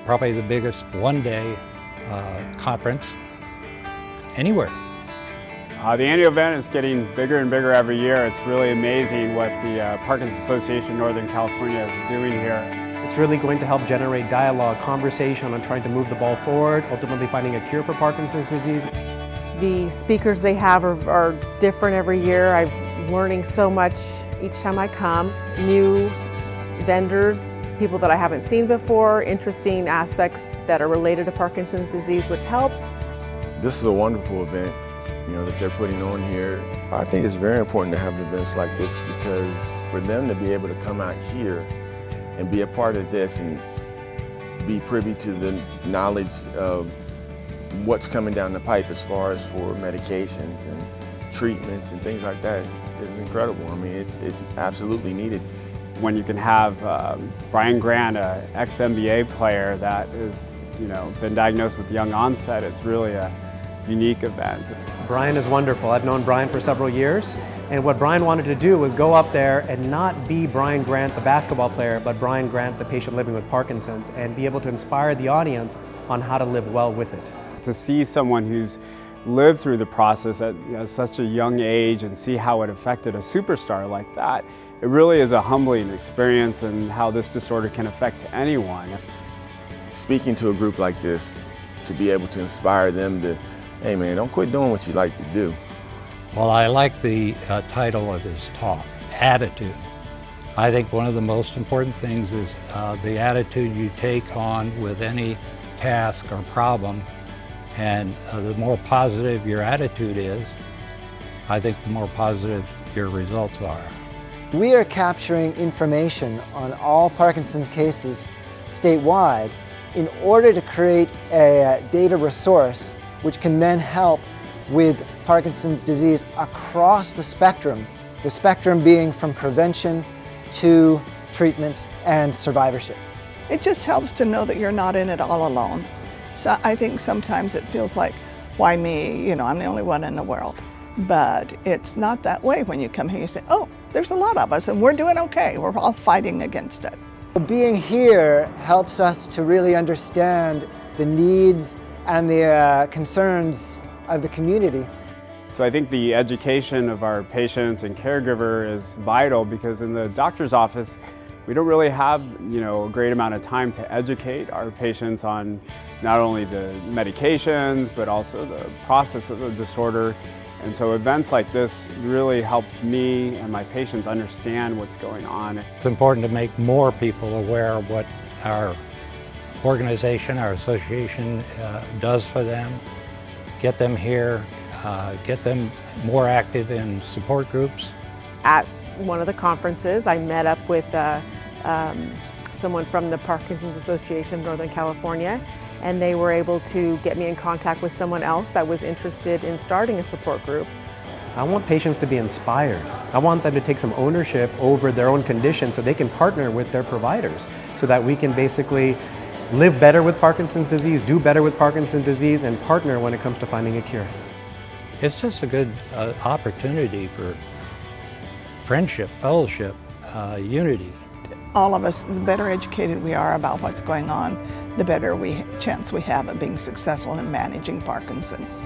probably the biggest one-day conference anywhere. The annual event is getting bigger and bigger every year. It's really amazing what the Parkinson's Association Northern California is doing here. It's really going to help generate dialogue, conversation on trying to move the ball forward, ultimately finding a cure for Parkinson's disease. The speakers they have are different every year. I'm learning so much each time I come. New vendors, people that I haven't seen before, interesting aspects that are related to Parkinson's disease, which helps. This is a wonderful event, that they're putting on here. I think it's very important to have events like this because for them to be able to come out here and be a part of this and be privy to the knowledge of what's coming down the pipe as far as for medications and treatments and things like that is incredible. I mean, it's absolutely needed. When you can have Brian Grant, an ex-NBA player that is, been diagnosed with young onset, it's really a unique event. Brian is wonderful. I've known Brian for several years, and what Brian wanted to do was go up there and not be Brian Grant, the basketball player, but Brian Grant, the patient living with Parkinson's, and be able to inspire the audience on how to live well with it. To see someone who's lived through the process at such a young age and see how it affected a superstar like that, it really is a humbling experience and how this disorder can affect anyone. Speaking to a group like this, to be able to inspire them to, hey man, don't quit doing what you like to do. Well, I like the title of his talk, Attitude. I think one of the most important things is the attitude you take on with any task or problem. And the more positive your attitude is, I think the more positive your results are. We are capturing information on all Parkinson's cases statewide in order to create a data resource which can then help with Parkinson's disease across the spectrum being from prevention to treatment and survivorship. It just helps to know that you're not in it all alone. So I think sometimes it feels like, why me? I'm the only one in the world. But it's not that way when you come here. You say, oh, there's a lot of us and we're doing okay. We're all fighting against it. Being here helps us to really understand the needs and the concerns of the community. So I think the education of our patients and caregiver is vital because in the doctor's office, we don't really have, a great amount of time to educate our patients on not only the medications, but also the process of the disorder. And so events like this really helps me and my patients understand what's going on. It's important to make more people aware of what our organization, our association does for them, get them here, get them more active in support groups. At one of the conferences, I met up with someone from the Parkinson's Association of Northern California, and they were able to get me in contact with someone else that was interested in starting a support group. I want patients to be inspired. I want them to take some ownership over their own condition so they can partner with their providers so that we can basically live better with Parkinson's disease, do better with Parkinson's disease, and partner when it comes to finding a cure. It's just a good opportunity for friendship, fellowship, unity. All of us, the better educated we are about what's going on, the better chance we have of being successful in managing Parkinson's.